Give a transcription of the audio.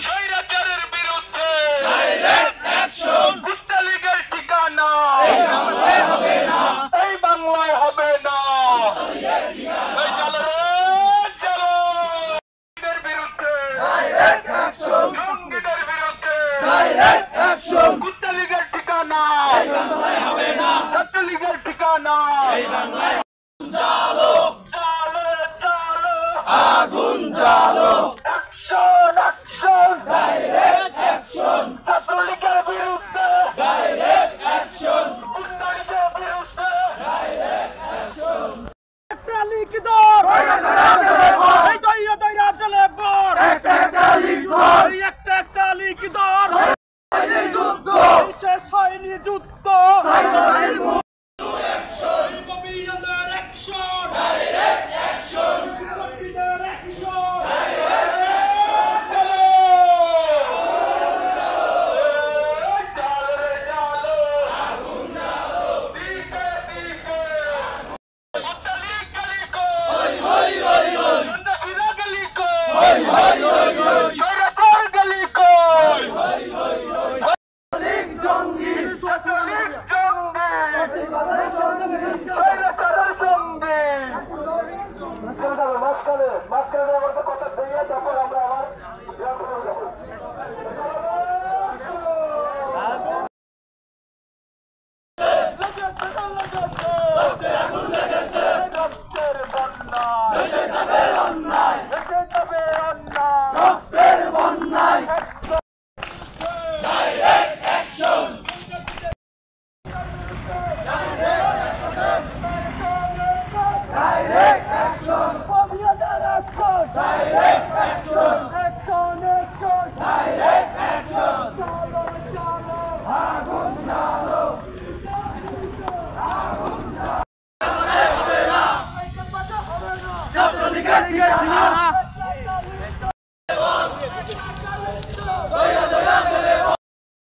স্বৈরাচারের বিরুদ্ধে direct action. মুক্তালীগের ঠিকানা এই বাংলায় হবে না, এই বাংলায় হবে না। এই চলো রে চলো, এর বিরুদ্ধে ডাইরেক্ট অ্যাকশন, জঙ্গিদের বিরুদ্ধে ডাইরেক্ট অ্যাকশন। মুক্তালীগের ঠিকানা এই বাংলায় হবে না, ছাত্রলীগের ঠিকানা এই বাংলায়। জ্বালো জ্বালো জ্বালো আগুন জ্বালো। Action action, direct action. ছাত্রলীগের বিরুদ্ধে ডাইরেক্ট অ্যাকশন, মুক্তালীগের বিরুদ্ধে ডাইরেক্ট অ্যাকশন। একটা লিখিদর এই দইরা দইরা চলে বর, একটা লিখিদর একটা লিখিদর। যুদ্ধ শেষ হয়নি, যুদ্ধ ছাত্রলীগের ঠিকানা